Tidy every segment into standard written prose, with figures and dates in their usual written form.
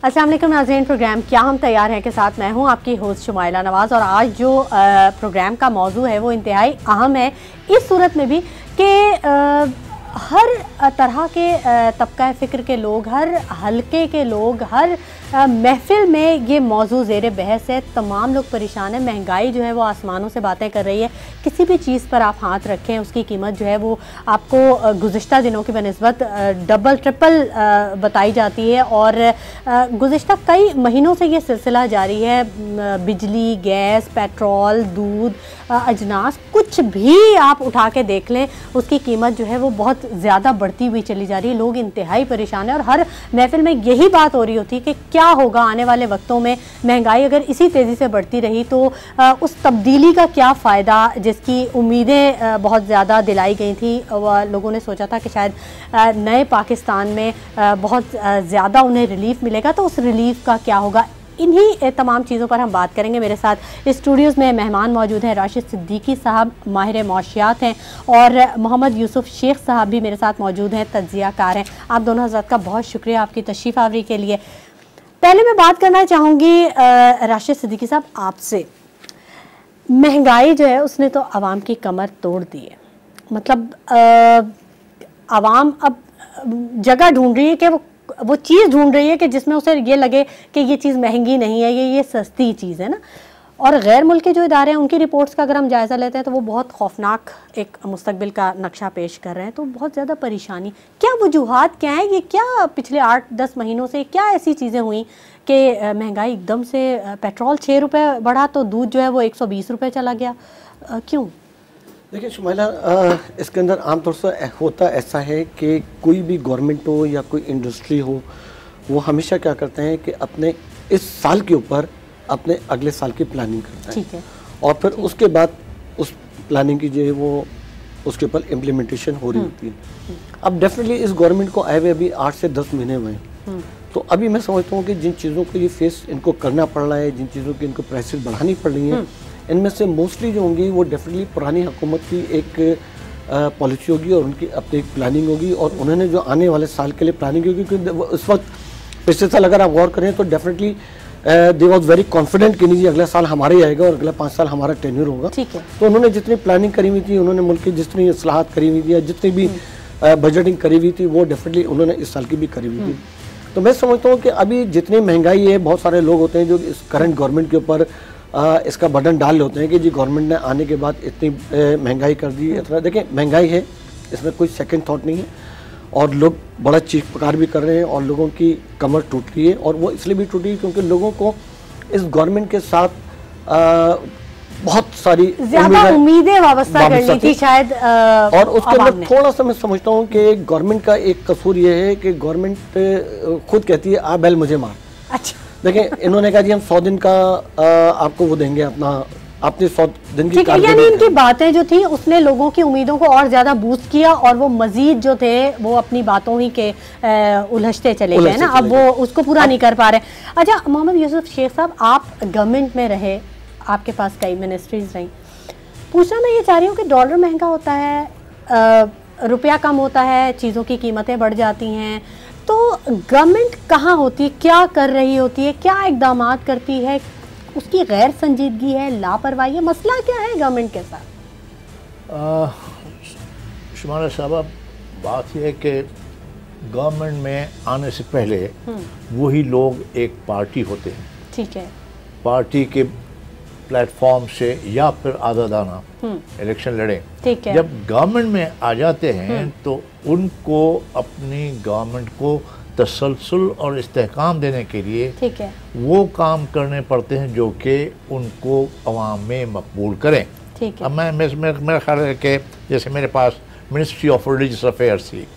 अस्सलाम वालेकुम नाज़रीन, प्रोग्राम क्या हम तैयार हैं के साथ मैं हूं आपकी होस्ट शुमाइला नवाज़। और आज जो प्रोग्राम का मौजू है वो इंतहाई अहम है इस सूरत में भी कि हर तरह के तबका फ़िक्र के लोग, हर हलके के लोग, हर महफिल में ये मौजू ज़ेर बहस है। तमाम लोग परेशान हैं। महंगाई जो है वो आसमानों से बातें कर रही है। किसी भी चीज़ पर आप हाथ रखें उसकी कीमत जो है वो आपको गुज़िश्ता दिनों की बनिस्बत डबल ट्रिपल बताई जाती है। और गुज़िश्ता कई महीनों से ये सिलसिला जारी है। बिजली, गैस, पेट्रोल, दूध, अजनास, कुछ भी आप उठा के देख लें उसकी कीमत जो है वो बहुत ज़्यादा बढ़ती हुई चली जा रही है। लोग इंतहाई परेशान हैं और हर महफिल में यही बात हो रही होती है कि क्या होगा आने वाले वक्तों में। महंगाई अगर इसी तेज़ी से बढ़ती रही तो उस तब्दीली का क्या फ़ायदा जिसकी उम्मीदें बहुत ज़्यादा दिलाई गई थी। लोगों ने सोचा था कि शायद नए पाकिस्तान में बहुत ज़्यादा उन्हें रिलीफ मिलेगा, तो उस रिलीफ का क्या होगा। इन्हीं तमाम चीज़ों पर हम बात करेंगे। मेरे साथ स्टूडियोज़ में मेहमान मौजूद हैं। राशिद सिद्दीकी साहब माहिर मौशियात हैं और मोहम्मद यूसुफ शेख साहब भी मेरे साथ मौजूद हैं, तज्ज़ियाकार हैं। आप दोनों हज़रात का बहुत शुक्रिया आपकी तशरीफ़ आवरी के लिए। पहले मैं बात करना चाहूँगी राशिद सिद्दीकी साहब आपसे। महंगाई जो है उसने तो आवाम की कमर तोड़ दी है। मतलब आवाम अब जगह ढूंढ रही है कि वो चीज़ ढूंढ रही है कि जिसमें उसे ये लगे कि ये चीज़ महंगी नहीं है, ये सस्ती चीज़ है ना। और गैर मुल्की जो इदारे हैं उनकी रिपोर्ट्स का अगर हम जायज़ा लेते हैं तो वो बहुत खौफनाक एक मुस्तकबिल का नक्शा पेश कर रहे हैं। तो बहुत ज़्यादा परेशानी, क्या वजूहात क्या है, ये क्या पिछले 8-10 महीनों से क्या ऐसी चीज़ें हुई कि महंगाई एकदम से, पेट्रोल 6 रुपये बढ़ा तो दूध जो है वो 120 रुपये चला गया, क्यों? देखिए शुमाइला, इसके अंदर आमतौर से होता ऐसा है कि कोई भी गवर्नमेंट हो या कोई इंडस्ट्री हो, वो हमेशा क्या करते हैं कि अपने इस साल के ऊपर अपने अगले साल की प्लानिंग करता है। ठीक है। और फिर उसके बाद उस प्लानिंग की जो है वो उसके ऊपर इम्प्लीमेंटेशन हो रही होती है। अब डेफिनेटली इस गवर्नमेंट को आए हुए अभी 8 से 10 महीने हुए हैं। तो अभी मैं समझता हूँ कि जिन चीज़ों को ये फेस इनको करना पड़ रहा है, जिन चीज़ों की इनको प्राइसेस बढ़ानी पड़ रही हैं, इनमें से मोस्टली जो होंगी वो डेफिनेटली पुरानी हुकूमत की एक पॉलिसी होगी और उनकी अपनी एक प्लानिंग होगी और उन्होंने जो आने वाले साल के लिए प्लानिंग होगी। क्योंकि इस वक्त पिछले साल अगर आप गौर करें तो definitely they was very confident कि नहीं अगला साल हमारा ही आएगा और अगला 5 साल हमारा टेन्योर होगा। ठीक है। तो उन्होंने जितनी प्लानिंग करी हुई थी, उन्होंने मुल्क की जितनी इस्लाहात करी हुई थी या जितनी भी बजटिंग करी हुई थी वो डेफिनेटली उन्होंने इस साल की भी करी हुई थी। तो मैं समझता हूँ कि अभी जितनी महंगाई है, बहुत सारे लोग होते हैं जो इस करंट गवर्नमेंट के ऊपर इसका बटन डाल होते हैं कि जी गवर्नमेंट ने आने के बाद इतनी महंगाई कर दी, इतना। देखिए महंगाई है, इसमें कोई सेकंड थॉट नहीं है और लोग बड़ा चीख पुकार भी कर रहे हैं और लोगों की कमर टूट रही है। और वो इसलिए भी टूटी है क्योंकि लोगों को इस गवर्नमेंट के साथ बहुत सारी उम्मीदें वाबस्ता करनी थी शायद। और उसके अंदर थोड़ा सा मैं समझता हूँ कि गवर्नमेंट का एक कसूर ये है कि गवर्नमेंट खुद कहती है आ बैल मुझे मार। अच्छा। देखिए इन्होंने कहा जी हम 100 दिन का आपको वो देंगे, अपने 100 दिन की यानी इनकी बातें जो थी उसने लोगों की उम्मीदों को और ज्यादा बूस्ट किया और वो मजीद जो थे वो अपनी बातों ही के उलझते चले गए ना। अब वो उसको पूरा नहीं कर पा रहे। अच्छा मोहम्मद यूसुफ शेख साहब, आप गवर्नमेंट में रहे, आपके पास कई मिनिस्ट्रीज रही, पूछना मैं ये चाह रही हूँ कि डॉलर महंगा होता है, रुपया कम होता है, चीज़ों की कीमतें बढ़ जाती हैं, तो गवर्नमेंट कहाँ होती है, क्या कर रही होती है, क्या इक़दामात करती है, उसकी गैर संजीदगी है, लापरवाही है, मसला क्या है गवर्नमेंट के साथ? शुमारा साहब, बात यह है कि गवर्नमेंट में आने से पहले वही लोग एक पार्टी होते हैं। ठीक है। पार्टी के प्लेटफॉर्म से या फिर आज़ादाना इलेक्शन लड़े। ठीक है। जब गवर्नमेंट में आ जाते हैं तो उनको अपनी गवर्नमेंट को तसलसल और इस्तेहकाम देने के लिए ठीक है वो काम करने पड़ते हैं जो कि उनको अवाम में मकबूल करें। ठीक है। अब मेरा ख्याल है कि जैसे मेरे पास मिनिस्ट्री ऑफ रिलीजियस अफेयर्स थी,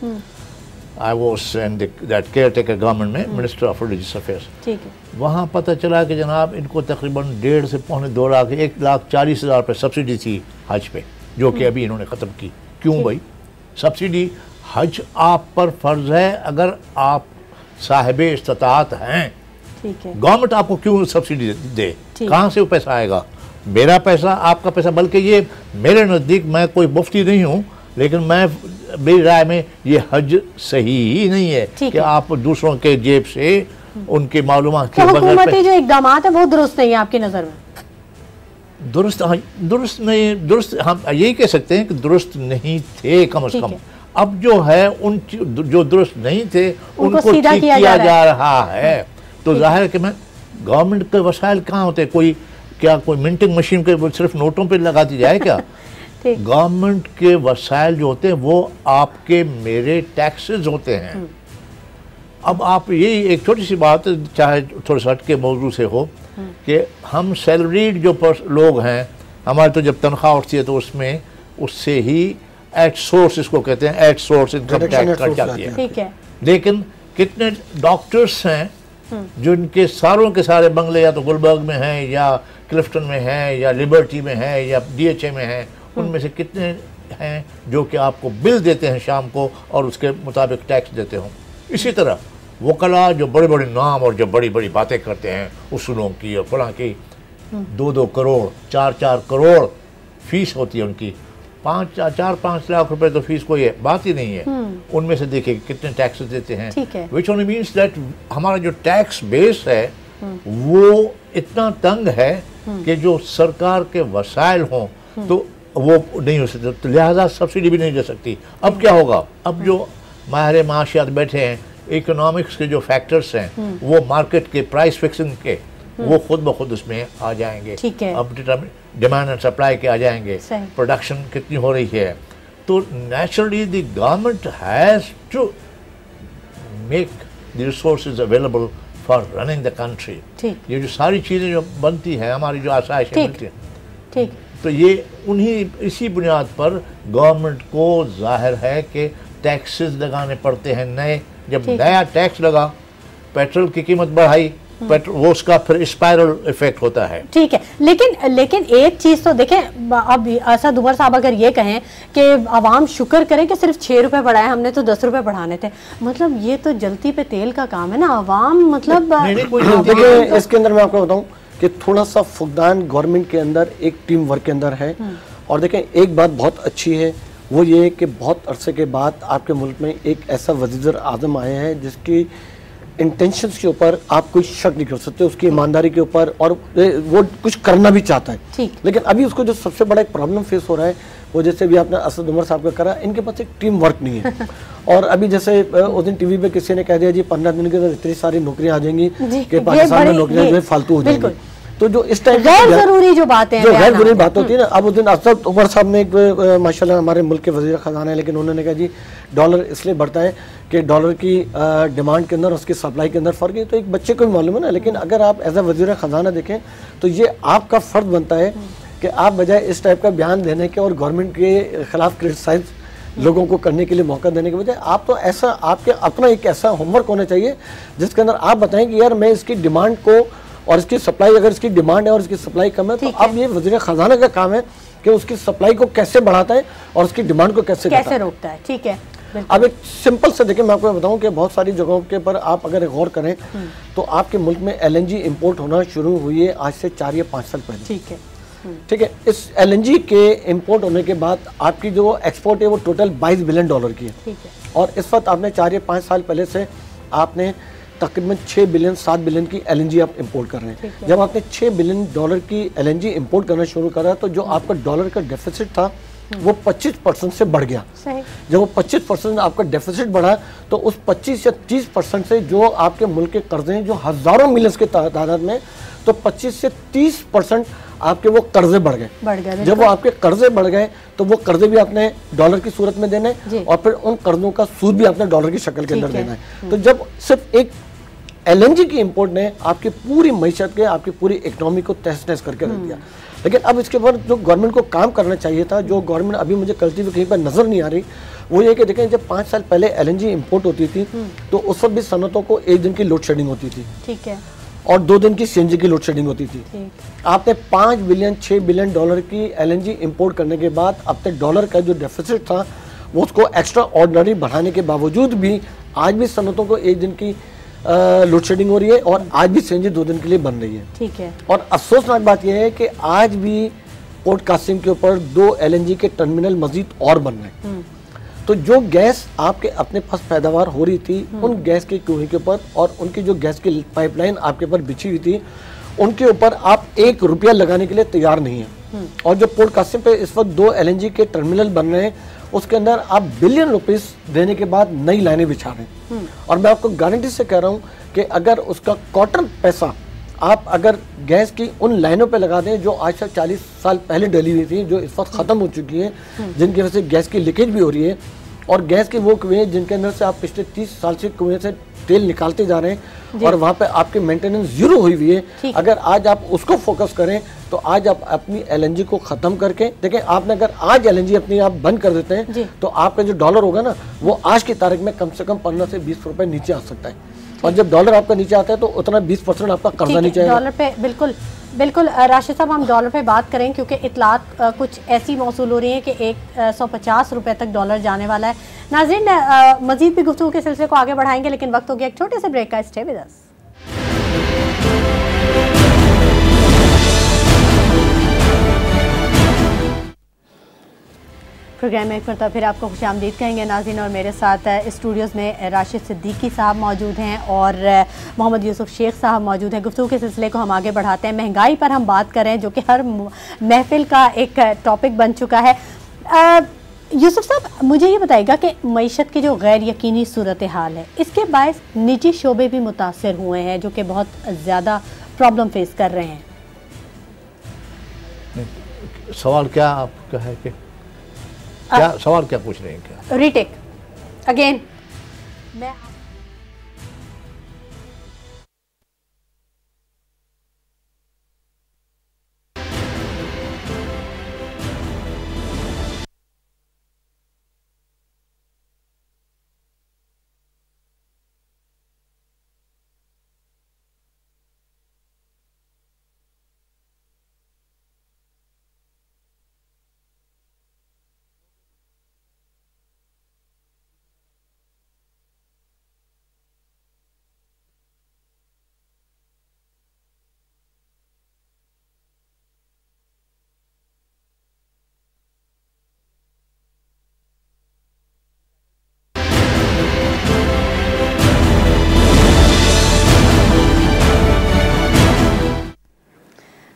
I was in that care taker government में मिनिस्टर ऑफ रिलीजियस अफेयर्स। ठीक है। वहाँ पता चला कि जनाब इनको तकरीबन 1.5 से पौने 2 लाख 1,40,000 रुपये सब्सिडी थी हज पे, जो कि अभी इन्होंने ख़त्म की। क्यों भाई? सब्सिडी हज आप पर फ़र्ज़ है अगर आप साहिब इस्तात हैं। ठीक है। गवर्नमेंट आपको क्यों सब्सिडी दे? कहाँ से वो पैसा आएगा? मेरा पैसा, आपका पैसा। बल्कि ये मेरे नज़दीक, मैं कोई मुफ्ती नहीं हूँ, लेकिन मेरी राय में ये हज सही ही नहीं है कि आप दूसरों के जेब से उनके मालूमात तो के बगैर हुकूमती जो इकदाम है वो दुरुस्त नहीं है आपकी नज़र में? दुरुस्त, हाँ, दुरुस्त नहीं, दुरुस्त हम यही कह सकते हैं कि दुरुस्त नहीं थे कम से कम। अब जो है उन जो दुरुस्त नहीं थे उनको ठीक किया जा रहा है। तो जाहिर है कि मैं गवर्नमेंट के वसाइल कहाँ होते हैं? कोई मिंटिंग मशीन के सिर्फ नोटों पे लगा दी जाए क्या? गवर्नमेंट के वसाइल जो होते हैं वो आपके मेरे टैक्सेस होते हैं। अब आप यही एक छोटी सी बात, चाहे थोड़ा सा हट के मौजू से हो, कि हम सैलरीड जो लोग हैं, हमारी तो जब तनख्वाह उठती है तो उसमें उससे ही एट सोर्स, इसको कहते हैं at source income tax cut जाती है। ठीक है। लेकिन कितने डॉक्टर्स हैं जिनके सारों के सारे बंगले या तो गुलबर्ग में हैं या क्लिफ्टन में हैं या लिबर्टी में हैं या DHA में हैं, उनमें से कितने हैं जो कि आपको बिल देते हैं शाम को और उसके मुताबिक टैक्स देते हो। इसी तरह वकला जो बड़े बड़े नाम और जो बड़ी बड़ी बातें करते हैं उसूलों की और फलां की, 2-2 करोड़ 4-4 करोड़ फीस होती है उनकी, 4-5 लाख रुपए तो फीस कोई बात ही नहीं है। उनमें से देखिए कितने टैक्सेस देते हैं, विच ओनली मीन्स दैट हमारा जो टैक्स बेस है वो इतना तंग है कि जो सरकार के वसाइल हों तो वो नहीं हो सकते, तो लिहाजा सब्सिडी भी नहीं दे सकती। अब क्या होगा? अब जो माहिर माशियात बैठे हैं, इकोनॉमिक्स के जो फैक्टर्स हैं वो मार्केट के प्राइस फिक्सिंग के वो खुद ब खुद उसमें आ जाएंगे। अब डिमांड एंड सप्लाई के आ जाएंगे, प्रोडक्शन कितनी हो रही है। तो naturally the government has to make the resources available for running the country. ये जो सारी चीज़ें जो बनती हैं, हमारी जो आसाइशें मिलती हैं, तो ये उन्हीं इसी बुनियाद पर गवर्नमेंट को जाहिर है कि टैक्सेस लगाने पड़ते हैं नए। जब नया टैक्स लगा, पेट्रोल की कीमत बढ़ाई, वो उसका फिर स्पाइरल इफेक्ट होता है। ठीक है, लेकिन एक चीज तो देखें, अब असद उमर साहब अगर ये कहें कि आवाम शुक्र करें कि सिर्फ 6 रुपए बढ़ाए, हमने तो 10 रुपए बढ़ाने थे, मतलब ये तो जलती पे तेल का काम है ना। आवाम मतलब देखिए इसके अंदर मैं आपको बताऊं कि थोड़ा सा फुकदान गवर्नमेंट के अंदर एक टीम वर्क के अंदर है। और देखें एक बात बहुत अच्छी है, वो ये कि बहुत अरसे के बाद आपके मुल्क में एक ऐसा वज़ीर आज़म आए हैं जिसकी इंटेंशंस के ऊपर आप कोई शक नहीं कर सकते, उसकी ईमानदारी के ऊपर, और वो कुछ करना भी चाहता है। लेकिन अभी उसको जो सबसे बड़ा एक प्रॉब्लम फेस हो रहा है वो, जैसे भी आपने असद उमर साहब का करा, इनके पास एक टीम वर्क नहीं है। और अभी जैसे उस दिन टीवी पे किसी ने कह दिया जी 15 दिन के अंदर इतनी सारी नौकरियां आ जाएंगी कि पाकिस्तान में नौकरियां जो है फालतू हो जाएंगी। तो जो इस टाइम गैर जरूरी जो बातें हैं, जो गैर जरूरी बात होती है ना, अब उस दिन असद उमर साहब ने एक माशाल्लाह हमारे मुल्क के वज़ीर ख़जाना है, लेकिन उन्होंने कहा जी डॉलर इसलिए बढ़ता है कि डॉलर की डिमांड के अंदर उसकी सप्लाई के अंदर फ़र्क है। तो एक बच्चे को भी मालूम है ना, लेकिन अगर आप एज अ वज़ीर ख़जाना देखें तो ये आपका फ़र्ज बनता है कि आप बजाय इस टाइप का बयान देने के और गवर्नमेंट के ख़िलाफ़ क्रिटिसाइज लोगों को करने के लिए मौका देने के बजाय आप तो ऐसा, आपके अपना एक ऐसा होमवर्क होना चाहिए जिसके अंदर आप बताएं कि यार मैं इसकी डिमांड को और इसकी सप्लाई, अगर इसकी डिमांड है और इसकी सप्लाई कम है, तो अब ये वज़ीर ख़जाना का काम है कि उसकी सप्लाई को कैसे बढ़ाता है और उसकी डिमांड को कैसे रोकता है। ठीक है, अब एक सिंपल से देखिए, मैं आपको बताऊं कि बहुत सारी जगहों के पर आप अगर गौर करें तो आपके मुल्क में LNG इंपोर्ट होना शुरू हुई है आज से 4 या 5 साल पहले। ठीक है, इस LNG के इंपोर्ट होने के बाद आपकी जो एक्सपोर्ट है वो टोटल $22 बिलियन की है। और इस वक्त आपने 4 या 5 साल पहले से आपने तकरीबन 6 बिलियन 7 बिलियन की LNG आप इंपोर्ट कर रहे हैं। जब आपने $6 बिलियन की LNG इंपोर्ट करना शुरू करा तो जो आपका डॉलर का डेफिसिट था वो 25% से बढ़ गया। जब वो 25% आपका डेफिसिट बढ़ा तो उस 25 या 30% से जो आपके मुल्क के कर्जे हैं जो हजारों मिलियंस के तादाद में, तो 25 से 30% आपके वो कर्जे बढ़ गए। जब वो आपके कर्जे बढ़ गए तो वो कर्जे भी आपने डॉलर की सूरत में देने और फिर उन कर्जों का सूद भी आपने डॉलर की शक्ल के अंदर देना है। तो जब सिर्फ एक LNG की इंपोर्ट ने आपकी पूरी मईशत के, आपकी पूरी इकोनॉमी को तहस नहस करके रख दिया। लेकिन अब इसके बाद जो गवर्नमेंट को काम करना चाहिए था, जो गवर्नमेंट अभी मुझे करती हुई कहीं पर नजर नहीं आ रही, वो ये कि देखें जब 5 साल पहले LNG इंपोर्ट होती थी तो उस वक्त भी सनतों को 1 दिन की लोड शेडिंग होती थी। ठीक है, और 2 दिन की CNG की लोड शेडिंग होती थी। आपने $5 बिलियन 6 बिलियन डॉलर की LNG इंपोर्ट करने के बाद अब तक डॉलर का जो डेफिसिट था वो उसको एक्स्ट्रा ऑर्डिनरी बढ़ाने के बावजूद भी आज भी सनतों को 1 दिन की लोड शेडिंग हो रही है और आज भी CNG 2 दिन के लिए बन रही है। ठीक है, और अफसोसनाक बात यह है कि आज भी पोर्ट कासिम के ऊपर 2 LNG के टर्मिनल मजीद और बन रहे हैं। तो जो गैस आपके अपने पास पैदावार हो रही थी उन गैस के कुएं के ऊपर और उनकी जो गैस की पाइपलाइन आपके ऊपर बिछी हुई थी उनके ऊपर आप 1 रुपया लगाने के लिए तैयार नहीं है। और जो पोर्ट कासिम पे इस वक्त 2 LNG के टर्मिनल बन रहे हैं उसके अंदर आप बिलियन रुपीस देने के बाद नई लाइनें बिछा रहे हैं। और मैं आपको गारंटी से कह रहा हूँ कि अगर उसका क्वार्टर पैसा आप अगर गैस की उन लाइनों पे लगा दें जो आज से 40 साल पहले डली हुई थी, जो इस वक्त ख़त्म हो चुकी है, जिनकी वजह से गैस की लीकेज भी हो रही है, और गैस के वो कुएं जिनके अंदर से आप पिछले 30 साल से कुएं से तेल निकालते जा रहे हैं और वहाँ पे आपकी मेंटेनेंस जीरो हुई हुई है, अगर आज आप उसको फोकस करें तो आज आप अपनी LNG को ख़त्म करके देखें। आपने अगर आज LNG अपनी आप बंद कर देते हैं तो आपका जो डॉलर होगा ना वो आज की तारीख में कम से कम 15 से 20 रुपए नीचे आ सकता है। और जब डॉलर आपका नीचे आता है तो उतना 20% आपका कर्जा नीचे आएगा। डॉलर पे बिल्कुल बिल्कुल राशिद साहब, हम डॉलर पे बात करें क्योंकि इतलात कुछ ऐसी मौसूल हो रही है कि 150 रुपए तक डॉलर जाने वाला है। नाज़रीन, मजीद भी गुफ्तगू के सिलसिले को आगे बढ़ाएंगे, लेकिन वक्त हो गया एक छोटे से ब्रेक का। Stay with us. प्रोग्राम में एक बार फिर आपको खुशामदीद कहेंगे नाज़रीन, और मेरे साथ स्टूडियोज़ में राशिद सिद्दीकी साहब मौजूद हैं और मोहम्मद यूसुफ शेख साहब मौजूद हैं। गुफ्तगू के सिलसिले को हम आगे बढ़ाते हैं। महंगाई पर हम बात कर रहे हैं जो कि हर महफिल का एक टॉपिक बन चुका है। यूसुफ साहब, मुझे ये बताइएगा कि मईशत की जो गैर यकीनी सूरत हाल है इसके बायस निजी शोबे भी मुतासर हुए हैं जो कि बहुत ज़्यादा प्रॉब्लम फेस कर रहे हैं। सवाल क्या आपका है कि क्या सवाल क्या पूछ रहे हैं? क्या रीटेक अगेन मैं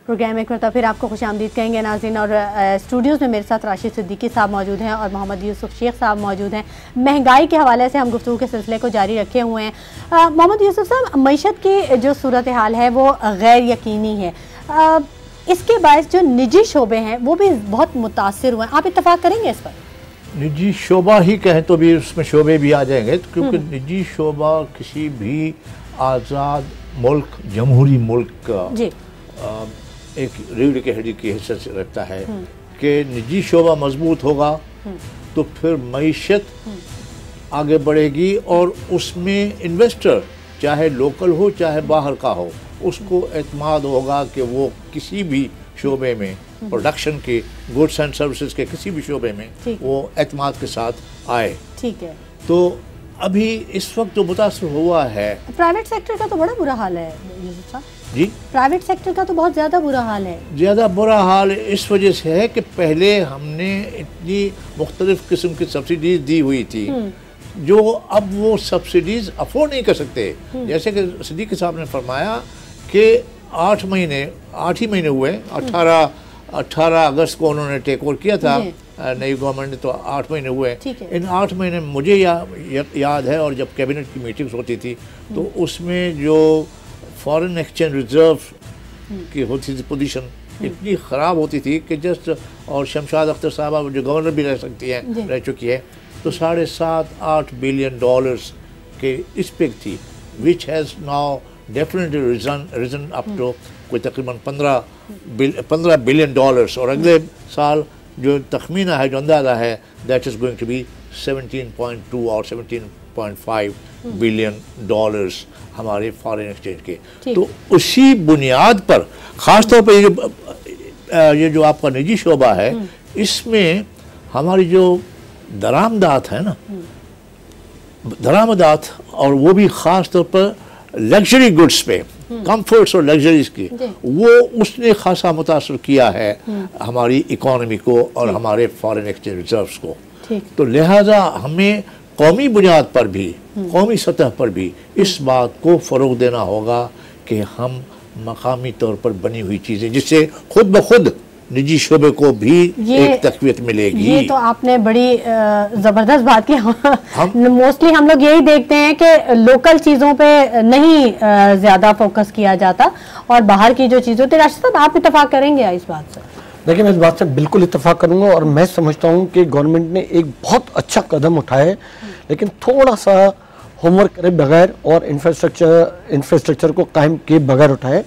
प्रोग्राम एक बार फिर आपको खुशामदीद कहेंगे नाज़रीन, और स्टूडियोज़ में मेरे साथ राशिद सिद्दीकी साहब मौजूद हैं और मोहम्मद यूसुफ शेख साहब मौजूद हैं। महंगाई के हवाले से हम गुफ्तगू के सिलसिले को जारी रखे हुए हैं। मोहम्मद यूसुफ साहब, मईशत की जो सूरत हाल है वो गैर यकीनी है, इसके बायस जो निजी शोबे हैं वो भी बहुत मुतासिर हुए हैं, आप इत्तफाक करेंगे इस पर? निजी शोबा ही कहें तो भी उसमें शोबे भी आ जाएंगे, क्योंकि निजी शोबा किसी भी आज़ाद मुल्क, जमहूरी मुल्क का एक रीढ़ की हड्डी की हिस्सा रखता है कि निजी शोबा मजबूत होगा तो फिर मईशत आगे बढ़ेगी और उसमें इन्वेस्टर चाहे लोकल हो चाहे बाहर का हो उसको एतमाद होगा कि वो किसी भी शोबे में, प्रोडक्शन के, गुड्स एंड सर्विसेज के किसी भी शोबे में वो एतमाद के साथ आए। ठीक है। तो अभी इस वक्त जो मुतासर हुआ है, प्राइवेट सेक्टर का तो बड़ा बुरा हाल है यूसुफ साहब जी, प्राइवेट सेक्टर का तो बहुत ज़्यादा बुरा हाल है। ज़्यादा बुरा हाल इस वजह से है कि पहले हमने इतनी मुख्तलिफ किस्म की सब्सिडीज दी हुई थी जो अब वो सब्सिडीज अफोर्ड नहीं कर सकते। जैसे कि सिद्दीकी साहब ने फरमाया कि 8 ही महीने हुए, 18 अगस्त को उन्होंने टेक ओवर किया था नई गवर्नमेंट ने, तो 8 महीने हुए। इन 8 महीने में मुझे याद है, और जब कैबिनेट की मीटिंग्स होती थी तो उसमें जो फॉरेन एक्सचेंज रिजर्व की होती थी पोजीशन इतनी ख़राब होती थी कि जस्ट, और शमशाद अख्तर साहबा जो गवर्नर भी रह चुकी है, तो $7.5-8 बिलियन के इस पे थी, which has now definitely risen up to कोई तकरीबन $15 बिलियन, और अगले साल जो तखमीना है, जो अंदाज़ा है, that is going to be 17.2 और 17.5 बिलियन डॉलर्स हमारे फॉरेन एक्सचेंज के। तो उसी बुनियाद पर ख़ास तौर पर ये जो आपका निजी शोबा है, इसमें हमारी जो दरामदात है ना, दरामदात, और वो भी ख़ास तौर पर लग्जरी गुड्स पे, कंफर्ट्स और लग्जरीज की, वो उसने खासा मुतासर किया है हमारी इकोनॉमी को और हमारे फॉरेन एक्सचेंज रिजर्व्स को। तो लिहाजा हमें कौमी बुनियाद पर भी, कौमी सतह पर भी इस बात को फ़रोग देना होगा कि हम मकामी तौर पर बनी हुई चीज़ें, जिससे खुद ब खुद निजी शोबे को भी एक तक़वियत मिलेगी। ये तो आपने बड़ी ज़बरदस्त बात की। मोस्टली हम लोग यही देखते हैं कि लोकल चीज़ों पे नहीं ज़्यादा फोकस किया जाता और बाहर की जो चीज़ें होती है। राशिद साहब, आप इत्तेफाक करेंगे इस बात से? देखिए, मैं इस बात से बिल्कुल इत्तेफाक करूंगा और मैं समझता हूं कि गवर्नमेंट ने एक बहुत अच्छा कदम उठाया है, लेकिन थोड़ा सा होमवर्क करे बगैर और इंफ्रास्ट्रक्चर को कायम किए बगैर उठाए।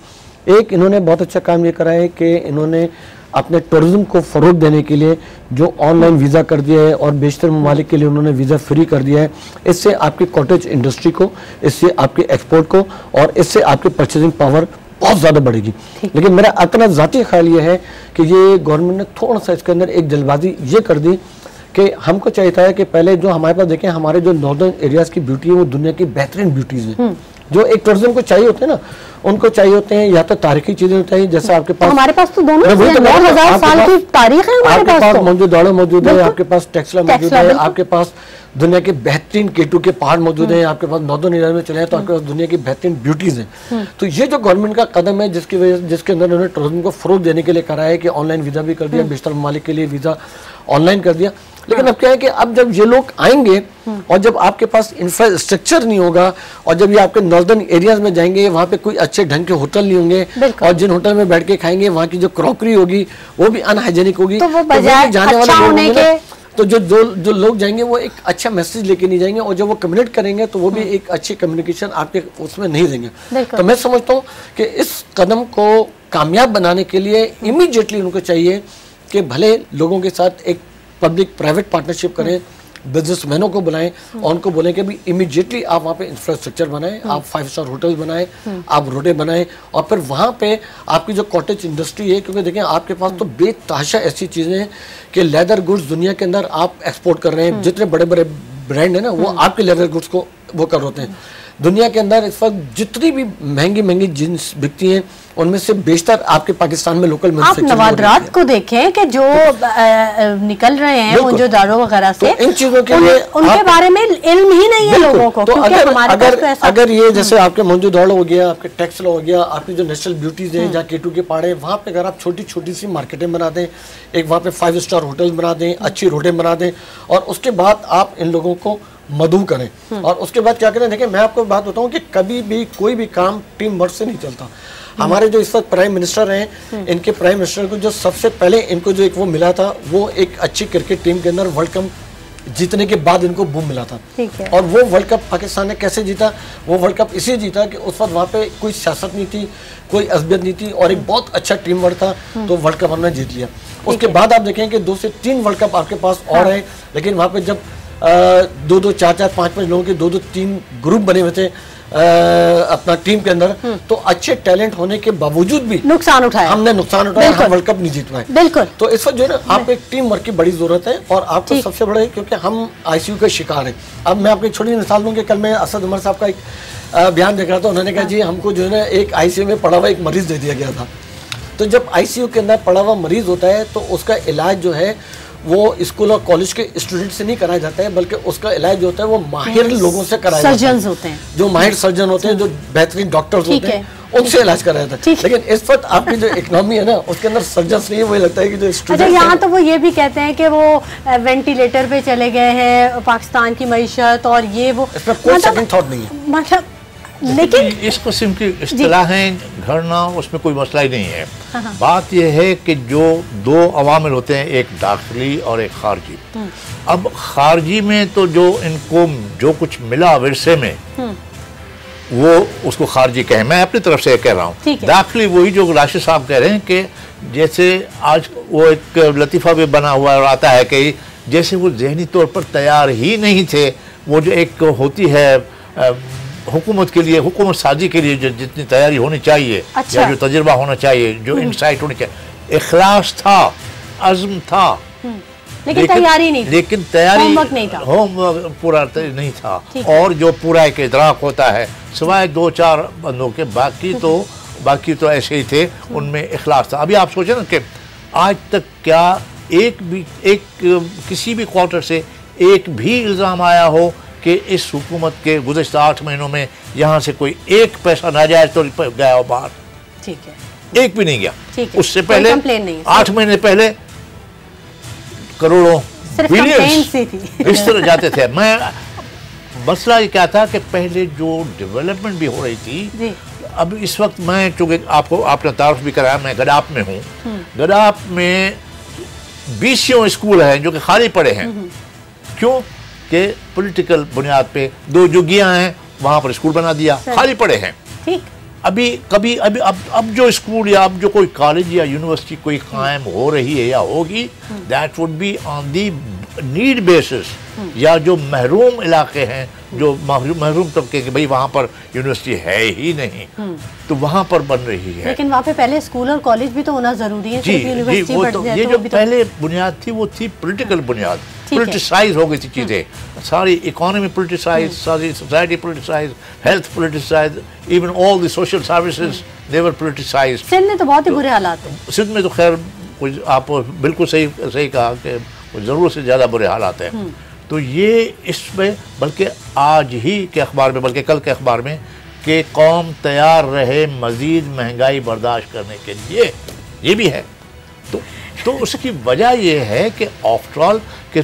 एक इन्होंने बहुत अच्छा काम ये करा है कि इन्होंने अपने टूरिज्म को फ़रोग देने के लिए जो ऑनलाइन वीज़ा कर दिया है और बेशतर ममालिक के लिए उन्होंने वीज़ा फ्री कर दिया है। इससे आपकी कॉटेज इंडस्ट्री को, इससे आपके एक्सपोर्ट को और इससे आपकी परचेजिंग पावर बहुत ज़्यादा बढ़ेगी। लेकिन मेरा अपना ज़ाती ख्याल ये है कि ये गवर्नमेंट ने थोड़ा सा इसके अंदर एक जल्दबाजी ये कर दी कि हमको चाहिए था कि पहले जो हमारे पास देखें, हमारे जो नॉर्दर्न एरियाज़ की ब्यूटी है वो दुनिया की बेहतरीन ब्यूटीज़ हैं जो एक टूरिज्म को चाहिए होते हैं ना, उनको चाहिए होते हैं या तो तारीखी चीजें चाहिए, जैसे आपके पास, हमारे पास तो दोनों 9,000 साल की तारीख है, हमारे पास तो मोन्जोदड़ो मौजूद है, आपके पास टेक्सला मौजूद है, आपके पास दुनिया के बेहतरीन केटू के पहाड़ मौजूद हैं, आपके पास नॉर्दर्न एरिया में चले तो आपके पास दुनिया की बेहतरीन ब्यूटीज हैं। तो ये जो गवर्नमेंट का कदम है जिसके अंदर उन्होंने टूरिज्म को फरोग देने के लिए करा है कि ऑनलाइन वीजा भी कर दिया, बेशतर ममालिक के लिए वीजा ऑनलाइन कर दिया। लेकिन अब क्या है कि अब जब ये लोग आएंगे और जब आपके पास इंफ्रास्ट्रक्चर नहीं होगा और जब ये आपके नॉर्दर्न एरियाज में जाएंगे, वहाँ पे कोई अच्छे ढंग के होटल नहीं होंगे और जिन होटल में बैठ के खाएंगे वहाँ की जो क्रॉकरी होगी वो भी अनहाइजेनिक होगी, तो वो बजाय जाने वाले अच्छा लोग होंगे तो जो लोग जाएंगे वो एक अच्छा मैसेज लेके नहीं जाएंगे और जब वो कम्युनिकेट करेंगे तो वो भी एक अच्छी कम्युनिकेशन आपके उसमें नहीं देंगे। तो मैं समझता हूँ कि इस कदम को कामयाब बनाने के लिए इमीडिएटली उनको चाहिए कि भले लोगों के साथ एक पब्लिक प्राइवेट पार्टनरशिप करें, बिजनेसमैनों को बुलाएं और उनको बोलें कि भी इमीडिएटली आप वहाँ पे इंफ्रास्ट्रक्चर बनाएं, आप 5 स्टार होटल बनाएं, आप रोडें बनाएं और फिर वहाँ पे आपकी जो कॉटेज इंडस्ट्री है, क्योंकि देखें आपके पास तो बेतहाशा ऐसी चीज़ें हैं कि लेदर गुड्स दुनिया के अंदर आप एक्सपोर्ट कर रहे हैं, जितने बड़े बड़े ब्रांड है ना वो आपके लेदर गुड्स को वो कर होते हैं। दुनिया के अंदर इस वक्त जितनी भी महंगी महंगी जीन्स बिकती हैं उनमें से बेशतर आपके पाकिस्तान में लोकल आप नवादरात को देखें कि जो निकल रहे हैं मोन्जोदड़ो वगैरह से, तो इन चीजों के लिए उनके बारे में इल्म ही नहीं है लोगों को। तो अगर ये जैसे आपके मोन्जोदड़ो हो गया, आपके टेक्सला हो गया, आपकी जो नेशनल ब्यूटीज है जहाँ केटू के पहाड़ है, वहाँ पे अगर आप छोटी छोटी सी मार्केटें बना दें, एक वहाँ पे 5 स्टार होटल बना दें, अच्छी रोडें बना दें और उसके बाद आप इन लोगों को मदऊ करें और उसके बाद क्या करें। देखिए, मैं आपको बात बताऊं कि कभी भी कोई भी काम टीम वर्क से नहीं चलता। हमारे जो इस वक्त प्राइम मिनिस्टर हैं, इनके प्राइम मिनिस्टर को जो सबसे पहले इनको जो एक वो मिला था वो एक अच्छी क्रिकेट टीम के अंदर वर्ल्ड कप जीतने के बाद इनको बूम मिला था। और वो वर्ल्ड कप पाकिस्तान ने कैसे जीता? वो वर्ल्ड कप इसलिए जीता कि उस वक्त वहाँ पे कोई सियासत नहीं थी, कोई असबियत नहीं थी और एक बहुत अच्छा टीम वर्क था, तो वर्ल्ड कप हमने जीत लिया। उसके बाद आप देखें कि 2 से 3 वर्ल्ड कप आपके पास और है, लेकिन वहाँ पे जब 2-2, 4-4, 5-5 लोगों के 2-2, 3 ग्रुप बने हुए थे अपना टीम के अंदर, तो अच्छे टैलेंट होने के बावजूद भी नुकसान उठाया, हमने नुकसान उठाया, हम वर्ल्ड कप नहीं जीत पाए। बिल्कुल। तो इस वक्त जो है ना, आप एक टीम वर्क की बड़ी जरूरत है और आपको सबसे बड़ा है क्योंकि हम आईसीयू के शिकार हैं। अब मैं आपको एक छोटी मिसाल दूं कि कल मैं असद उमर साहब का एक बयान देख रहा था, उन्होंने कहा जी हमको जो है ना एक आईसीयू में पड़ा हुआ एक मरीज दे दिया गया था। तो जब आईसीयू के अंदर पड़ा हुआ मरीज होता है तो उसका इलाज जो है वो स्कूल और कॉलेज के स्टूडेंट से नहीं कराया जाता है, बल्कि उसका इलाज जो होता है वो माहिर लोगों से कराया जाता है। सर्जन होते हैं, जो माहिर सर्जन होते हैं, जो बेहतरीन डॉक्टर्स होते हैं, उनसे इलाज कराया जाता है। लेकिन इस वक्त आपकी जो इकोनॉमी है ना उसके अंदर सर्जन नहीं है, वही लगता है कि जो स्टूडेंट। अच्छा, यहाँ तो वो ये भी कहते हैं कि वो वेंटिलेटर पे चले गए हैं, पाकिस्तान की मईशत और ये वो, इसमें कोई सेकंड थॉट नहीं है। मतलब लेकिन इस किस्म की इस्तिलाहें घड़ना उसमें कोई मसला ही नहीं है। बात यह है कि जो 2 अवामिल होते हैं, एक दाखिली और एक खारजी। अब खारजी में तो जो इनको जो कुछ मिला विरसे में वो उसको खारजी कहें, मैं अपनी तरफ से कह रहा हूँ। दाखिली वही जो राशिद साहब कह रहे हैं कि जैसे आज वो एक लतीफ़ा भी बना हुआ आता है कि जैसे वो जहनी तौर पर तैयार ही नहीं थे, वो जो एक होती है हुकूमत के लिए, हुकूमत साजी के लिए जितनी तैयारी होनी चाहिए, अच्छा। या जो तजुर्बा होना चाहिए, जो इनसाइट होनी चाहिए, इखलास था, अज़्म था, लेकिन तैयारी नहीं, लेकिन तैयारी नहीं था, होमवर्क पूरा नहीं था। और जो पूरा एक इदराक होता है, सिवाय 2-4 बंदों के, बाकी तो ऐसे ही थे, उनमें इखलास था। अभी आप सोचें ना कि आज तक क्या किसी भी क्वार्टर से एक भी इल्ज़ाम आया हो कि इस हुकूमत के गुज़श्ता 8 महीनों में यहाँ से कोई एक पैसा नाजायज तो गया हो बाहर? ठीक है, एक भी नहीं गया। कोई उससे पहले कंप्लेन नहीं है। 8 महीने पहले करोड़ों बिलियंस इस तरह जाते थे। मसला ये क्या था कि पहले जो डेवलपमेंट भी हो रही थी, अब इस वक्त मैं चूँकि आपने तारुफ भी कराया, मैं गडाप में हूँ। गडाप में 20 स्कूल हैं जो कि खाली पड़े हैं। क्यों? कि पॉलिटिकल बुनियाद पे 2 जुग्गियाँ हैं, वहाँ पर स्कूल बना दिया, खाली पड़े हैं। ठीक। अब जो स्कूल या अब जो कोई कॉलेज या यूनिवर्सिटी कोई कायम हो रही है या होगी, that would be on the need basis, या जो महरूम इलाके हैं, जो महरूम तबके के, भाई वहाँ पर यूनिवर्सिटी है ही नहीं, तो वहाँ पर बन रही है। लेकिन वहाँ पे पहले स्कूल और कॉलेज भी तो होना जरूरी है। जी, वो तो ये जो पहले बुनियाद थी वो थी पॉलिटिकल बुनियाद। पोलिटिसाइज हो गई थी चीज़ें, सारी इकोनॉमी पोलिटिसाइज, सारी society politicise, health politicise, even all the social services they were politicised. Sindh में तो बहुत ही बुरे हालात हैं। सिंध में तो खैर कुछ आप बिल्कुल सही कहा कि ज़रूरत से ज़्यादा बुरे हालात हैं। तो ये इसमें बल्कि आज ही के अखबार में, बल्कि कल के अखबार में, कि कौम तैयार रहे मज़ीद महंगाई बर्दाश्त करने के लिए, ये भी है। तो उसकी वजह यह है कि आफ्टर ऑल कि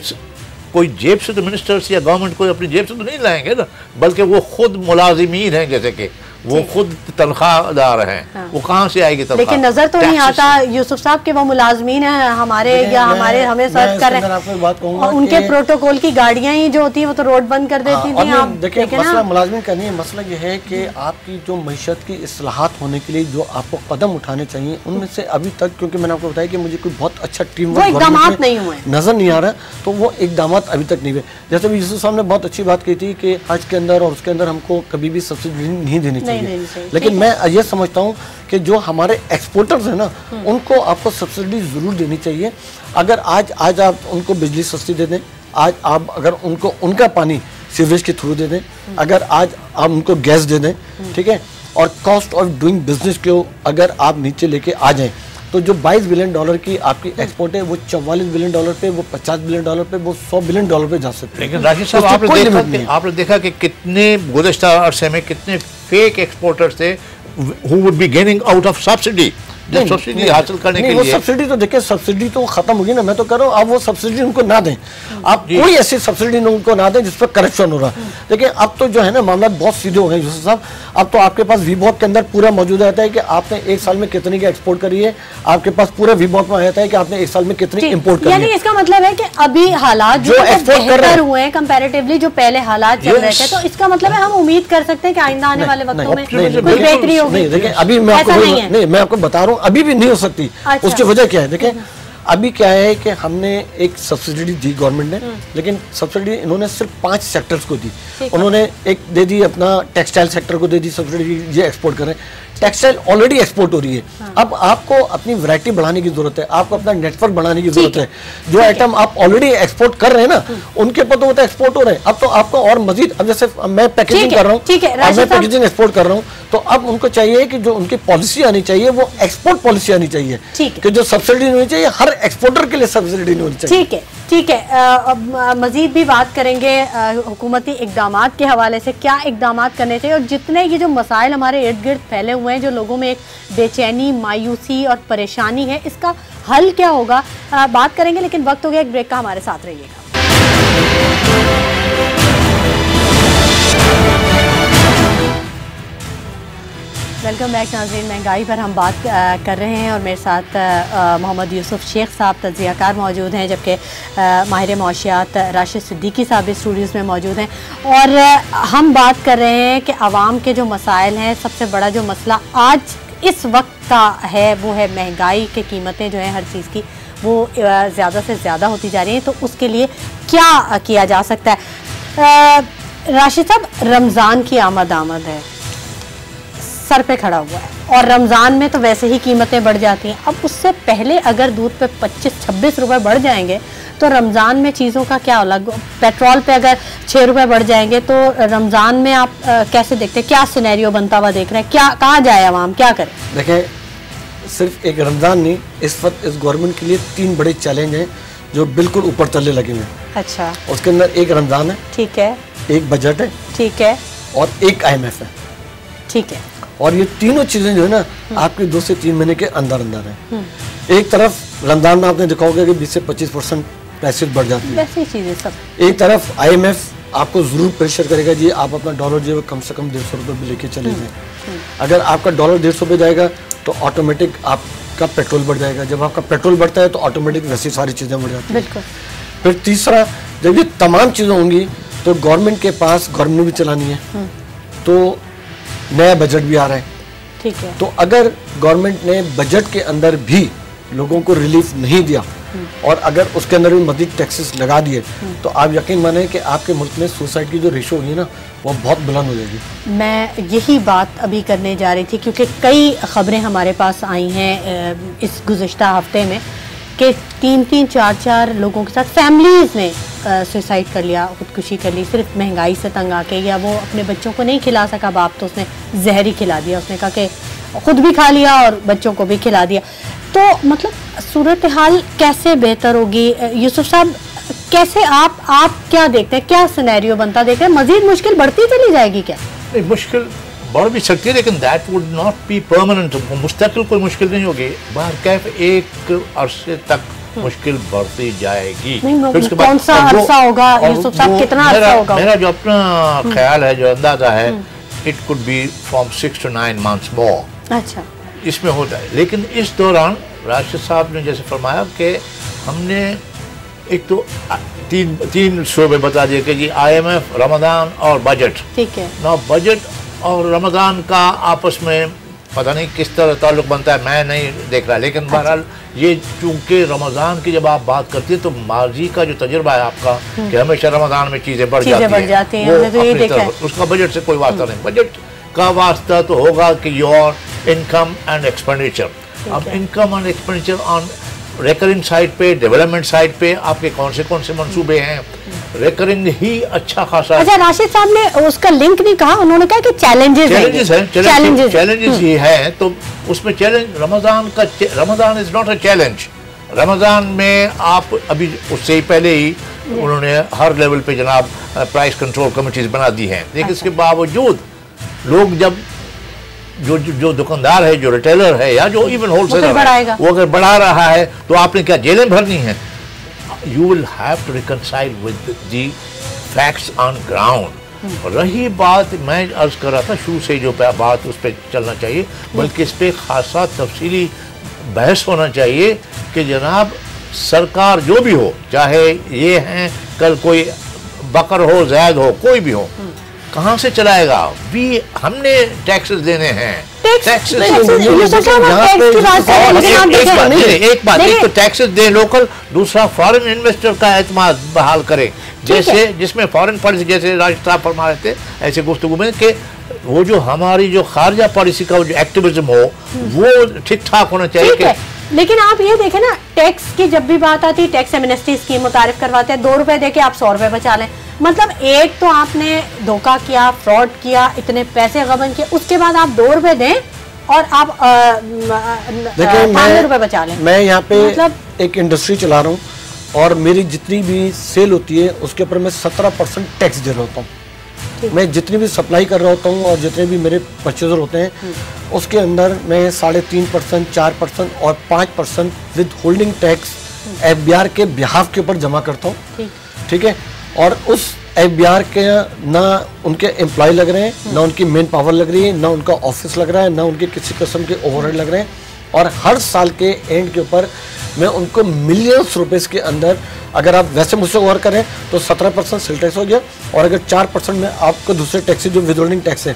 कोई जेब से तो मिनिस्टर्स या गवर्नमेंट कोई अपनी जेब से तो नहीं लाएंगे ना, बल्कि वो खुद मुलाजिमीन हैं, जैसे कि वो खुद तनख्वाहदार हैं। हाँ। वो कहाँ से आएगी तनख्वाह? लेकिन नजर तो नहीं आता यूसुफ साहब के वो मुलाजमीन हैं हमारे, या हमारे हमें सर्व कर रहे हैं, उनके प्रोटोकॉल की गाड़ियां ही जो होती है वो तो रोड बंद कर देती थी। आप देखिए, मसला मुलाजमीन का नहीं है, मसला ये है कि आपकी जो मईशत की इस्लाहात होने के लिए जो आपको कदम उठाने चाहिए, उनमें से अभी तक, क्योंकि मैंने आपको बताया कि मुझे कोई बहुत अच्छा टीम इक़दामात नहीं हुए, नजर नहीं आ रहा, तो वो इक़दामात अभी तक नहीं हुए। जैसे भी यूसुफ साहब ने बहुत अच्छी बात की थी कि हज के अंदर और उसके अंदर हमको कभी भी सब्सिडी नहीं देनी चाहिए, लेकिन मैं ये समझता हूँ कि जो हमारे एक्सपोर्टर्स हैं ना, उनको आपको सब्सिडी ज़रूर देनी चाहिए। अगर आज आप उनको बिजली सस्ती दे दें, आज आप अगर उनको उनका पानी सीवरेज के थ्रू दे दें, अगर आज आप उनको गैस दे दें, ठीक है, और कॉस्ट ऑफ डूइंग बिजनेस को अगर आप नीचे लेके आ जाएं, तो जो $22 बिलियन की आपकी एक्सपोर्ट है, वो $44 बिलियन पे, वो $50 बिलियन पे, वो $100 बिलियन पे जा सकते हैं। लेकिन राशिद साहब, आपने देखा कि कितने गुज़श्ता अरसे में कितने फेक एक्सपोर्टर्स थे who would be gaining out of subsidy, subsidy हासिल करने के लिए। वो सब्सिडी तो देखिए, सब्सिडी तो खत्म होगी ना, मैं तो कह रहा हूँ आप वो सब्सिडी उनको ना दें, आप कोई ऐसी सब्सिडी उनको ना दें जिस पर करप्शन हो रहा है। देखिए अब तो जो है ना मामला बहुत सीधे हो गए यूसुफ साहब। अब तो आपके पास वीबॉक के अंदर पूरा मौजूद रहता है कि आपने 1 साल में कितनी की एक्सपोर्ट करी है, आपके पास पूरा वीबॉक में रहता है कि आपने 1 साल में कितनी इम्पोर्ट करी है। यानी इसका मतलब है कि अभी हालात जो एक्सपोर्ट कर रहे हुए हैं कंपैरेटिवली जो पहले हालात चल रहे थे, तो इसका मतलब है हम उम्मीद कर सकते हैं कि आइंदा आने वाले वक्तों में कोई बेहतरी होगी। देखिए अभी मैं आपको बता रहा हूँ, अभी भी नहीं हो सकती। अच्छा। उसकी वजह क्या है? देखिए अभी क्या है कि हमने एक सब्सिडी दी गवर्नमेंट ने, लेकिन सब्सिडी इन्होंने सिर्फ 5 सेक्टर्स को दी। उन्होंने एक दे दी अपना टेक्सटाइल सेक्टर को दे दी सब्सिडी, ये एक्सपोर्ट कर रहे हैं। टेक्सटाइल ऑलरेडी एक्सपोर्ट हो रही है। हाँ। अब आपको अपनी वैरायटी बढ़ाने की जरूरत है, आपको अपना नेटवर्क बढ़ाने की जरूरत है। जो आइटम आप ऑलरेडी एक्सपोर्ट कर रहे हैं ना, उनके ऊपर तो वो तो एक्सपोर्ट हो रहे हैं। अब तो आपको और मजीद, अब जैसे मैं पैकेजिंग कर रहा हूँ, मैं पैकेजिंग एक्सपोर्ट कर रहा हूँ, तो अब उनको चाहिए कि जो उनकी पॉलिसी आनी चाहिए वो एक्सपोर्ट पॉलिसी आनी चाहिए, कि जो सब्सिडी नहीं होनी चाहिए, हर एक्सपोर्टर के लिए सब्सिडी नहीं होनी चाहिए। ठीक है, ठीक है। मजीद भी बात करेंगे हुकूमती इक़दामात के हवाले से, क्या इक़दामात करने चाहिए, और जितने ये जो मसाइल हमारे इर्द गिर्द फैले हुए हैं, जो लोगों में एक बेचैनी, मायूसी और परेशानी है, इसका हल क्या होगा, बात करेंगे। लेकिन वक्त हो गया एक ब्रेक का, हमारे साथ रहिएगा। वेलकम बैक नाज़रीन। महंगाई पर हम बात कर रहे हैं और मेरे साथ मोहम्मद यूसुफ शेख साहब तज्ज़ियाकार मौजूद हैं, जबकि माहिर मौशियात राशिद सिद्दीकी साहब भी स्टूडियोज़ में मौजूद हैं। और हम बात कर रहे हैं कि आवाम के जो मसाइल हैं, सबसे बड़ा जो मसला आज इस वक्त का है वो है महंगाई की कीमतें जो हैं हर चीज़ की वो ज़्यादा से ज़्यादा होती जा रही हैं। तो उसके लिए क्या किया जा सकता है? राशिद साहब, रमज़ान की आमद है, सर पे खड़ा हुआ है, और रमज़ान में तो वैसे ही कीमतें बढ़ जाती हैं। अब उससे पहले अगर दूध पे 25-26 रुपए बढ़ जाएंगे तो रमज़ान में चीज़ों का क्या अलग, पेट्रोल पे अगर 6 रुपए बढ़ जाएंगे तो रमज़ान में आप कैसे देखते हैं, क्या सिनेरियो बनता हुआ देख रहे हैं, क्या कहाँ जाए आवाम, क्या करे? देखें, सिर्फ एक रमज़ान नहीं, इस वक्त इस गवर्नमेंट के लिए 3 बड़े चैलेंज हैं जो बिल्कुल ऊपर तले लगे हुए हैं। अच्छा, उसके अंदर एक रमज़ान है, ठीक है, एक बजट है, ठीक है, और एक IMF है। ठीक है। और ये तीनों चीज़ें जो है ना आपके 2 से 3 महीने के अंदर अंदर है। एक तरफ रमज़ान में आपने देखा होगा कि 20 से 25% प्राइसेस बढ़ जाती है। वैसी चीजें सब। एक तरफ IMF आपको ज़रूर प्रेशर करेगा जी, आप अपना डॉलर जो है कम से कम 150 रुपये भी लेके चले जाएं। अगर आपका डॉलर 150 पे जाएगा तो ऑटोमेटिक आपका पेट्रोल बढ़ जाएगा। जब आपका पेट्रोल बढ़ता है तो ऑटोमेटिक वैसी सारी चीज़ें बढ़ जाती हैं। बिल्कुल। फिर तीसरा, जब ये तमाम चीज़ें होंगी तो गवर्नमेंट के पास गवर्नमेंट भी चलानी है, तो नया बजट भी आ रहा है। ठीक है। तो अगर गवर्नमेंट ने बजट के अंदर भी लोगों को रिलीफ नहीं दिया और अगर उसके अंदर भी मज़ीद टैक्सेस लगा दिए तो आप यकीन माने कि आपके मुल्क में सुसाइड की जो रेशो होगी ना वो बहुत बुलंद हो जाएगी। मैं यही बात अभी करने जा रही थी क्योंकि कई खबरें हमारे पास आई हैं इस गुज़िश्ता हफ्ते में कि 3-3, 4-4 लोगों के साथ फैमिलीज़ ने सुसाइड कर लिया, खुदकुशी कर ली, सिर्फ महंगाई से तंग आके, या वो अपने बच्चों को नहीं खिला सका बाप तो उसने जहर ही खिला दिया। उसने कहा कि खुद भी खा लिया और बच्चों को भी खिला दिया। तो मतलब सूरत हाल कैसे बेहतर होगी यूसुफ साहब? कैसे आप क्या देखते हैं, क्या सिनेरियो बनता देख रहे हैं? मजीद मुश्किल बढ़ती चली जाएगी क्या? नहीं, मुश्किल बढ़ भी सकती है लेकिन that would not be permanent. मुस्तकिल कोई मुश्किल नहीं होगी, बाहर एक अरसे तक मुश्किल बढ़ती जाएगी। कौन सा अरसा होगा यूसुफ साहब, कितना अरसा होगा? मेरा जो अपना ख्याल है, जो अंदाजा है, it could be from 6 to 9 months मोर। अच्छा, इसमें होता है। लेकिन इस दौरान राशिद साहब ने जैसे फरमाया कि हमने एक तो तीन शोबे बता दिए कि जी IMF, रमज़ान और बजट। ठीक है ना, बजट और रमज़ान का आपस में पता नहीं किस तरह ताल्लुक बनता है, मैं नहीं देख रहा। लेकिन बहरहाल ये चूंकि रमज़ान की जब आप बात करती है तो माजी का जो तजुर्बा है आपका कि हमेशा रमज़ान में चीज़ें बढ़ जाती हैं, वो तो ये देखा है। उसका बजट से कोई वास्ता नहीं। बजट का वास्ता तो होगा कि योर इनकम एंड एक्सपेंडिचर। अब income and expenditure on recurring side पे, डेवलपमेंट साइड पे आपके कौन से मंसूबे हैं, रिकरिंग ही अच्छा खासा। अच्छा, राशिद साहब ने उसका लिंक नहीं कहा, उन्होंने कहा कि चैलेंजेस ही हैं। तो उसमें challenge Ramzan is not a challenge. Ramzan में आप अभी उससे ही पहले ही उन्होंने हर लेवल पे जनाब प्राइस कंट्रोल कमिटीज बना दी हैं। लेकिन इसके बावजूद लोग जब जो दुकानदार है, जो रिटेलर है या जो इवन होलसेलर है, वो अगर बढ़ा रहा है तो आपने क्या जेलें भरनी है? You will have to reconcile with the facts on ground. रही बात, मैं अर्ज कर रहा था शुरू से जो बात उस पर चलना चाहिए, बल्कि इस पर खासा तफसीली बहस होना चाहिए कि जनाब सरकार जो भी हो, चाहे ये हैं कल कोई बकर हो, जैद हो, कोई भी हो, कहाँ से चलाएगा? हमने टैक्सेस देने हैं। एक तो टैक्सेस दे लोकल, दूसरा फॉरेन इन्वेस्टर का एतमाद बहाल करे, जैसे जिसमें फॉरेन पॉलिसी, जैसे राशिद साहब फरमा रहे थे ऐसे गुफ्तगू में कि वो जो हमारी जो खारजा पॉलिसी का जो एक्टिविज्म हो वो ठीक ठाक होना चाहिए। लेकिन आप ये देखें ना, टैक्स की जब भी बात आती है, टैक्स एमनेस्टी स्कीम मुतारिफ करवाते हैं, 2 रुपए देके आप 100 रुपए बचा लें। मतलब एक तो आपने धोखा किया, फ्रॉड किया, इतने पैसे गबन किए, उसके बाद आप 2 रुपए दें और आप 500 रुपए बचा लें। मैं यहाँ पे मतलब एक इंडस्ट्री चला रहा हूँ और मेरी जितनी भी सेल होती है उसके ऊपर मैं 17% टैक्स दे रहा होता हूँ। मैं जितनी भी सप्लाई कर रहा होता हूँ और जितने भी मेरे परचेजर होते हैं उसके अंदर मैं 3.5%, 4% और 5% विद होल्डिंग टैक्स FBR के बिहाफ के ऊपर जमा करता हूँ। ठीक है, और उस FBR के ना उनके एम्प्लॉय लग रहे हैं, ना उनकी मेन पावर लग रही है, ना उनका ऑफिस लग रहा है, ना उनके किसी किस्म के ओवरहेड लग रहे हैं। और हर साल के एंड के ऊपर मैं उनको मिलियंस रुपीस के अंदर, अगर आप वैसे मुझसे ओवर करें तो 17% सेल टैक्स हो गया, और अगर 4% में आपको दूसरे टैक्स जो विदहोल्डिंग टैक्स है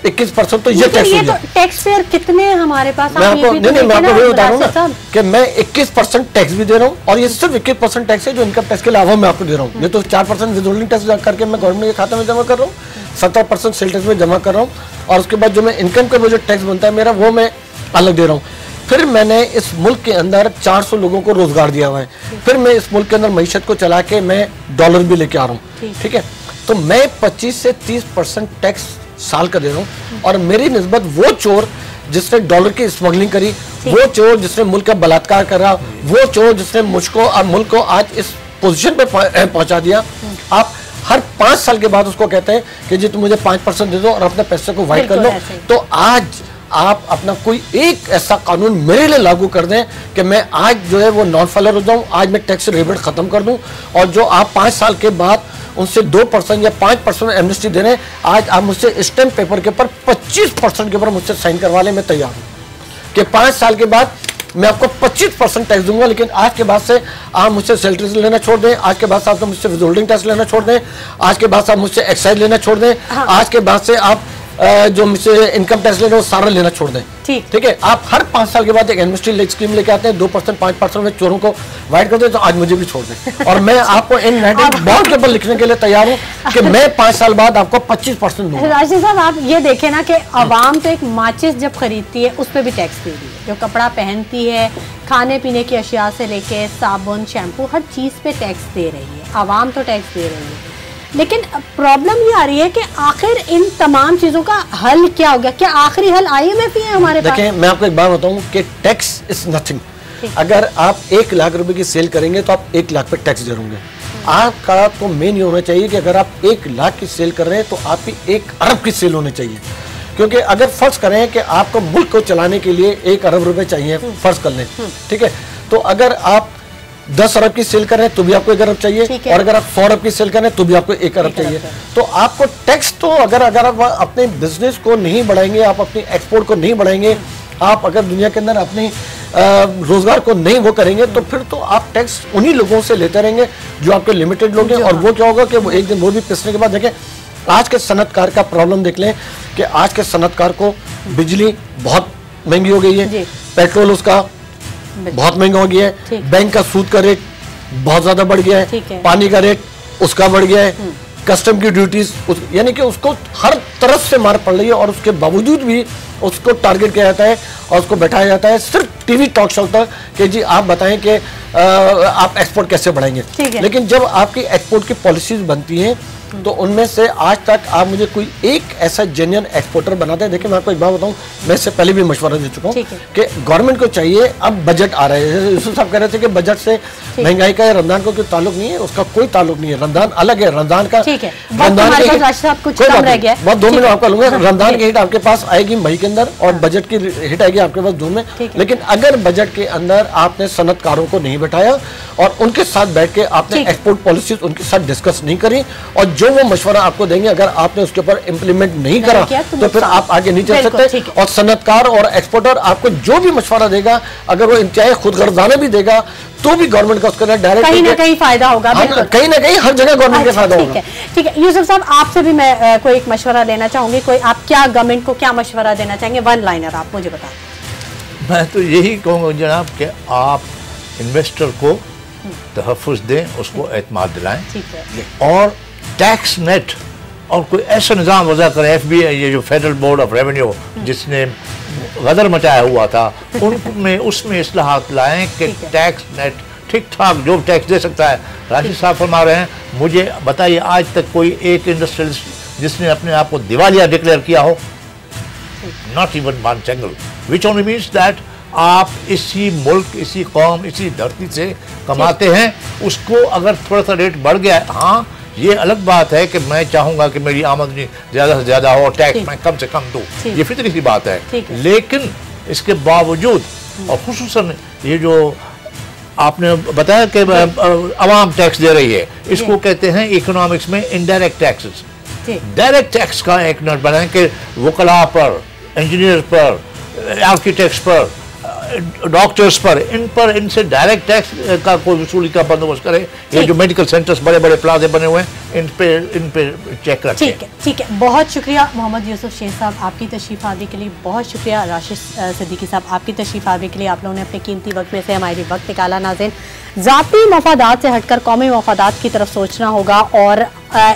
21%, तो ये टैक्स हो गया। टैक्स पेयर कितने हमारे पास? मैं आपको वही बता रहा हूँ ना कि मैं 21% टैक्स भी दे रहा हूँ, और ये सिर्फ 21% टैक्स है जो इनकम टैक्स के अलावा मैं आपको दे रहा हूँ। ये तो 4% विदहोल्डिंग टैक्स करके मैं गवर्नमेंट के खाते में जमा कर रहा हूँ, 17% सेल टैक्स में जमा कर रहा हूँ, और उसके बाद जो मैं इनकम का जो टैक्स बनता है मेरा वो मैं अलग दे रहा हूँ। फिर मैंने इस मुल्क के अंदर 400 लोगों को रोजगार दिया हुआ है। फिर मैं इस मुल्क के अंदर मईशत को चला के मैं डॉलर भी लेके आ रहा हूँ। ठीक है, तो मैं 25 से 30% टैक्स साल का दे रहा हूँ, और मेरी निस्बत वो चोर जिसने डॉलर की स्मगलिंग करी, वो चोर जिसने मुल्क का बलात्कार करा, वो चोर जिसने मुझको और मुल्क को आज इस पोजीशन पे पहुंचा दिया। आप हर 5 साल के बाद उसको कहते हैं कि जी तुम मुझे 5% दे दो और अपने पैसे को वाइट कर लो। तो आज आप अपना कोई एक ऐसा कानून मेरे लिए लागू कर दें कि मैं आज जो है वो नॉन फाइलर हो जाऊं, आज मैं टैक्स रिबेट खत्म कर दूं, और जो आप 5 साल के बाद उनसे 2% या 5% एमनेस्टी दे रहे हैं, आज आप मुझसे स्टैम्प पेपर के ऊपर 25% के ऊपर मुझसे साइन करवा लें, मैं तैयार हूं कि 5 साल के बाद मैं आपको 25% टैक्स दूंगा, लेकिन आज के बाद से आप मुझसे सैलरी लेना छोड़ दें, आज के बाद से आप मुझसे विदहोल्डिंग टैक्स लेना छोड़ दें, आज के बाद से आप मुझसे एक्साइज लेना छोड़ दें, आज के बाद से आप जो मुझसे इनकम टैक्स लेना वो सारा लेना छोड़ दें। ठीक है, आप हर 5 साल के बाद एक एमनेस्टी स्कीम लेके आते हैं, 2% 5% में चोरों को वाइट कर दें, तो आज मुझे भी छोड़ दें और मैं आपको इन राइटिंग बॉन्ड के ऊपर लिखने के लिए तैयार हूं कि मैं 5 साल बाद आपको 25% दूंगा। राशिद साहब, आप ये देखें ना कि आवाम तो एक माचिस जब खरीदती है उस पर भी टैक्स दे रही है, जो कपड़ा पहनती है, खाने पीने की अशिया से लेके साबुन, शैम्पू, हर चीज़ पे टैक्स दे रही है, आवाम तो टैक्स दे रही है। लेकिन प्रॉब्लम ये आ रही है कि आखिर इन तमाम चीज़ों का हल क्या हो गया? क्या आखिरी हल IMF ही है हमारे पास? देखिए, मैं आपको एक बात बताऊं कि टैक्स इज नथिंग। अगर आप 1 लाख रुपए की सेल करेंगे तो आप 1 लाख पे टैक्स देंगे। आपका तो मेन ये होना चाहिए कि अगर आप 1 लाख की सेल कर रहे हैं तो आपकी 1 अरब की सेल होनी चाहिए, क्योंकि अगर फर्ज करें कि आपको मुल्क को चलाने के लिए 1 अरब रुपए चाहिए, फर्ज कर लें, ठीक है, तो अगर आप 10 अरब की सेल कर रहे हैं तो भी आपको 1 अरब चाहिए, और अगर आप 100 अरब की सेल कर रहे हैं तो भी आपको 1 अरब चाहिए। तो आपको टैक्स तो अगर आप अपने बिजनेस को नहीं बढ़ाएंगे, आप अपनी एक्सपोर्ट को नहीं बढ़ाएंगे, आप अगर दुनिया के अंदर अपनी रोजगार को नहीं वो करेंगे, तो फिर तो आप टैक्स उन्हीं लोगों से लेते रहेंगे जो आपके लिमिटेड लोग हैं, और वो क्या होगा कि वो एक दिन वो भी पिसने के बाद देखें। आज के सनतकार का प्रॉब्लम देख लें कि आज के सनतकार को बिजली बहुत महंगी हो गई है, पेट्रोल उसका बहुत महंगा हो गया है, बैंक का सूद का रेट बहुत ज्यादा बढ़ गया है, पानी का रेट उसका बढ़ गया है, कस्टम की ड्यूटीज, यानी कि उसको हर तरफ से मार पड़ रही है, और उसके बावजूद भी उसको टारगेट किया जाता है और उसको बैठाया जाता है सिर्फ टीवी टॉक शो तक कि जी आप बताएं कि आप एक्सपोर्ट कैसे बढ़ाएंगे। लेकिन जब आपकी एक्सपोर्ट की पॉलिसीज बनती हैं तो उनमें से आज तक आप मुझे कोई एक ऐसा जेन्युइन एक्सपोर्टर बनाते हैं। देखिए, मैं आपको एक बात बताऊं, मैं इससे पहले भी मशवरा दे चुका हूं कि गवर्नमेंट को चाहिए, अब बजट आ रहा है, यूसुफ साहब कह रहे थे कि बजट से महंगाई का या रमजान को कोई ताल्लुक नहीं है, उसका कोई ताल्लुक नहीं है, रमजान अलग है, रमजान का रमजान बहुत 2 मिनट आपका लूंगा। रमजान की हिट आपके पास आएगी मई के अंदर और बजट की हिट आएगी आपके पास जून में। लेकिन अगर बजट के अंदर आपने सनतकारों को नहीं बैठाया और उनके साथ बैठ के आपने एक्सपोर्ट पॉलिसीज उनके साथ डिस्कस नहीं करी, और जो वो मशवरा आपको देंगे अगर आपने उसके ऊपर इंप्लीमेंट नहीं करा तो फिर आप आगे नहीं चल सकते। और सनतकार और एक्सपोर्टर आपको जो भी मशवरा देगा, अगर वो इंतहाई खुदगर्जाना भी देगा तो भी गवर्नमेंट का उसका डायरेक्ट कहीं ना कहीं फायदा होगा, कहीं ना कहीं हर जगह गवर्नमेंट का फायदा होगा। ठीक है यूसुफ साहब, आपसे भी मैं कोई एक मशवरा लेना चाहूंगी, कोई आप क्या गवर्नमेंट को क्या मशवरा देना चाहेंगे? 1 लाइनर आप मुझे बता। मैं तो यही कहूँगा जनाब कि आप इन्वेस्टर को तहफ़्फ़ुज़ दें, उसको एतमाद दिलाएं, और टैक्स नेट और कोई ऐसा निज़ाम वज़ा करें। FBI, ये जो फेडरल बोर्ड ऑफ रेवेन्यू जिसने गदर मचाया हुआ था, उनमें उसमें इस्लाहात लाएं कि टैक्स नेट ठीक ठाक जो टैक्स दे सकता है। राशिद साहब फरमा रहे हैं, मुझे बताइए आज तक कोई एक इंडस्ट्रियलिस्ट जिसने अपने आप को दिवालिया डिक्लेयर किया हो? Not even one single, which only means that आप इसी मुल्क, इसी कौम, इसी धरती से कमाते हैं, उसको अगर थोड़ा सा रेट बढ़ गया है, हाँ ये अलग बात है कि मैं चाहूँगा कि मेरी आमदनी ज़्यादा से ज़्यादा हो, टैक्स मैं कम से कम दूँ, ये फितरी सी बात है। लेकिन इसके बावजूद, और खुसूसन ये जो आपने बताया कि अवाम टैक्स दे रही है, इसको कहते हैं इकोनॉमिक्स में इनडायरेक्ट टैक्सेस। डायरेक्ट टैक्स का एक नोट बनाएं कि वकला पर, इंजीनियर पर, आर्किटेक्ट्स पर, डॉक्टर्स पर, इनसे डायरेक्ट टैक्स का कोई वसूली का बंदोबस्त करे। ये जो मेडिकल सेंटर्स बड़े बड़े प्लाजे बने हुए हैं, इन पे चेक रखें। ठीक है, बहुत शुक्रिया मोहम्मद यूसुफ शेख साहब आपकी तशरीफ आने के लिए, बहुत शुक्रिया राशिद सिद्दीकी साहब आपकी तशरीफ आने के लिए। आप लोगों ने अपने कीमती वक्त में से हमारे लिए वक्त निकाला। नाज़रीन, ज़ाती मफादात से हटकर कौमी मफादात की तरफ सोचना होगा, और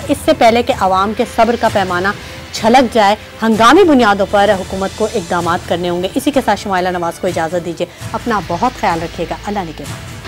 इससे पहले कि आवाम के सब्र का पैमाना छलक जाए, हंगामी बुनियादों पर हुकूमत को इकदामात करने होंगे। इसी के साथ शुमाइला नवाज़ को इजाज़त दीजिए। अपना बहुत ख्याल रखिएगा। अल्लाह ने के बाद।